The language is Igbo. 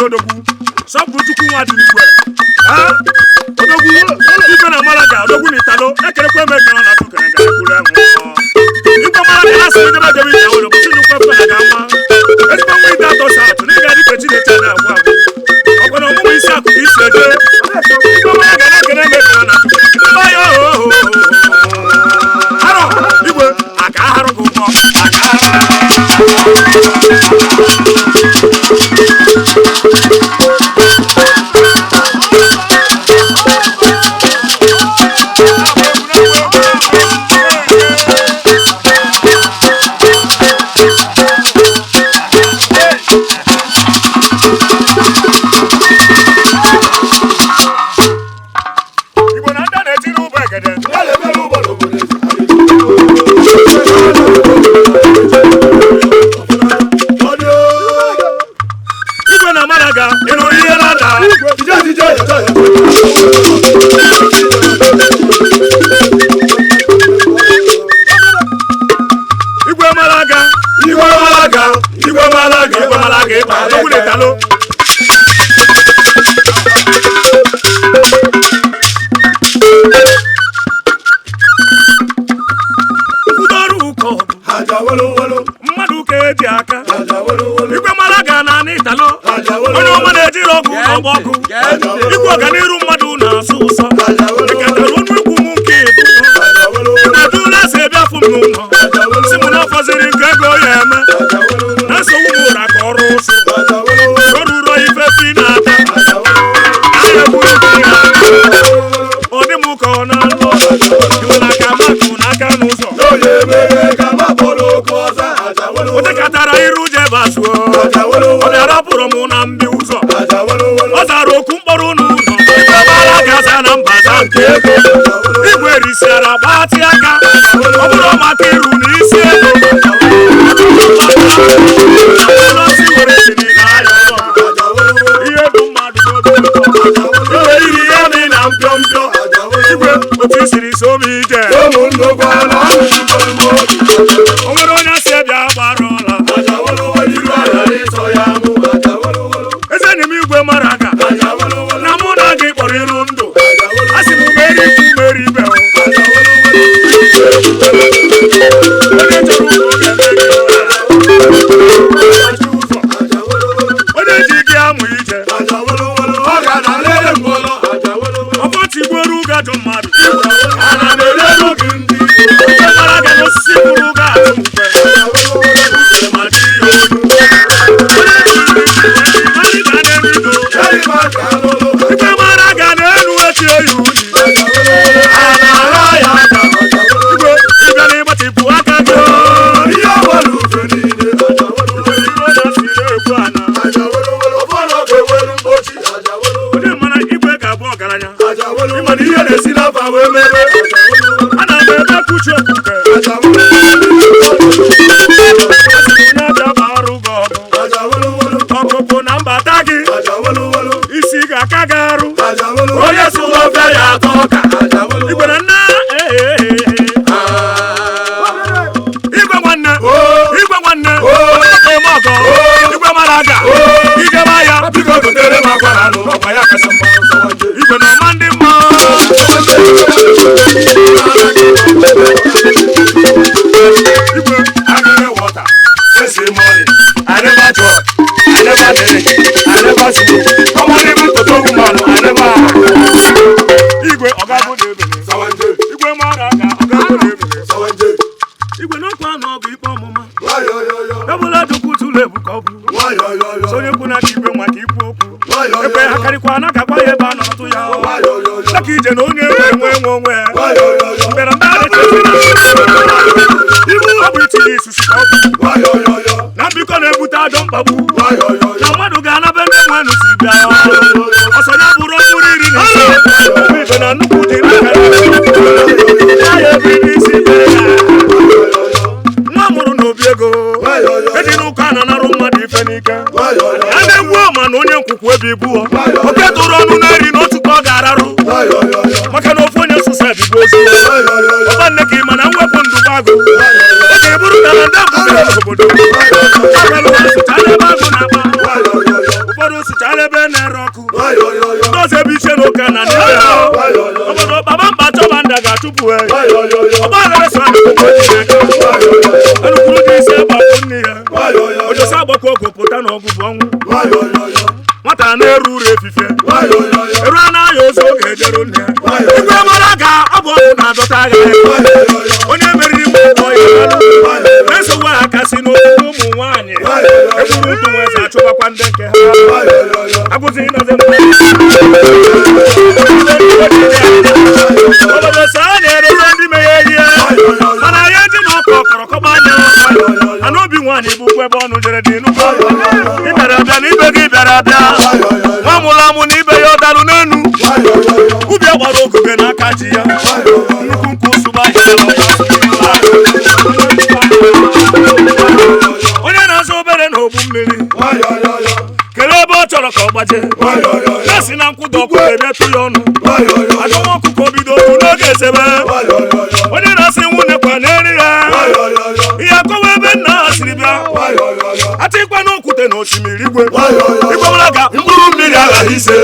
Odogwu sabu chukwu nwa dị Igwe Odogwu ife na Malaga Odogwu ni talo ekerekwe me kan na to kan ga kuru ahụ Igwe Malaga na sị debe debe ya wolo bụsị nukwe fe na ga ma ezigbo nwa ide atọ sa atụ n'ịga dị kechi na echada agwụ agwụ ọkwụna ọmụmụ isi akụ ka isi eje Igwe Malaga na ekere me kan na to ya haro Igwe aka haro gụ ụgbọ aka mmadụ ka eji aka Igwe Malaga na n'Italo onye ọma na-ejiri ọgụ ọgba ọkụ Igwe ọganiru mmadụ na-asụ ụsọ eketara ọnụ egwu m nke ịnadụla si ebe afọ m n'ụlọ si m na ọfọziri nke ego ya eme na nsogbu m ụra ka ọrụ ụsụ o ruru ife fi na-ata ahịa egwu ọ dị m ka ọ na-alụ iwela ka makụ n'aka n'ụzọ o dekatara iru jebe asụọ ọ na-arapụrụ m na mbi ụzọ ọ zara okwu mkpọrọ n'ụlọ Igwe Malaga za na mbaza nke ego Igwe risiara gbatị aka ọ bụrụ maka iru na isi ego ihe bụ mmadụ Igwe iri ya dị na mpio mpio Igwe otu isiri so m ije o nwere onye si bịa gbara ọla eze enyi m Igwe Malaga na mụ na gị kpọrọ iru ndụ a sị m meri ikwu meri ibe onye chọrọ ụzọ oge onye ji gị amụ ije ọfọtigbuoru ụgajọ mmadụ ana m elelu gị ndị Igwe Malaga n'osisi bụrụ ụgajọ mfe Igwe Malaga na-enu echi eyi uji Igwe ịbịa n'ịgbatịpụ aka gị onye mana Igwe ga-abụ ọgaranya ịmana ihe na-esi n'afọ wee mere ana m ebe kwuchi okwuke onye abịa ma arụ gị ọgụ ọkụkụ na mbata gị isi ga-aka gị arụ onye sụrụ ofe ya atọ ọka Igwe na nna Igwe nwanne eme ọgọ Igwe Malaga igebe ya biko gotere m akwara n'ụlọ ya kasị mma Igwe na ọma ndị mma Igwe agaghị wọta money I never drop I never drink I never smoke come on even to talk man I never Igwe ọgabụ na-ebele Igwe Malaga ọgabụ na-ebele Igwe n'okwu anọ bụ ikpe ọmụma ebula dukwu tụlụ ebu ka ọ bụ sonye kwu na ikpe nwa ka ikwu okwu ekpe ha karịkwa na gakwa ya ebe a nọtụ ya dịka ije na onye enwe onwe mbịara mgbe a na-echezi na ibu n'ike ya na-egwu ọma na onye nkwukwu ebe ibu oke tụrụ ọnụ na-eri n'otu ka ọ ga-ararụ maka na ofu onye sụsa ebigo ozu ọba nne ka ị ma na mwepụ ndụgbu agụ o ji bụrụ ka na ndị abụzere n'obodo ụfọdụ sụchara ebe na-ere ọkụ ndị ọzọ ebe iche n'ụka na n'ebe ha obodo baba mba chọba nda ga-achụpụ ọba aghara so enukwuru dị isi agbapụ nne ya ojosi agbakọ ogo pụta na ọgụ bụ ọnwụ nwata na-eru uru efifie eru anaghị ozu oge ejere nne ya igwe mara ga ọ bụ ọgwụ na-adọta agha onye meriri ime ụgbọ ya na-esogbu ha kasị n'obodo ụmụ nwaanyị egburu ndụ nweze achụbakwa ndị nke ha agụzighị nazi obodo so a na-erozo ndị meghe ihe mana ya dị na ọkọ kọrọkọba anya ana obi nwaanyị bụ ụkwụ ebe ọnụ jere dị nnukwu ị bịara abịa na ibe gị bịara abịa nwa mụrụ amụ na ibe ya ọ dalụ n'enu ubi agbara ogige n'aka ji ya nnukwu nkụ ụsụba onye na-azụ obere na ogbu mmiri kelee ebe ọ chọrọ ka ọ gbaje ya si na nkwụda ọkụ emetụ ya ọnụ agụnwa ọkụkọ bido n'oge ezebe onye na-asị nwunye kwa na-eri ya ihe akọwa ebe nna ha siri bịa atịkwa n'okwute na osimiri igwe igwe mara ga mkpụrụ mmiri aghaghị ise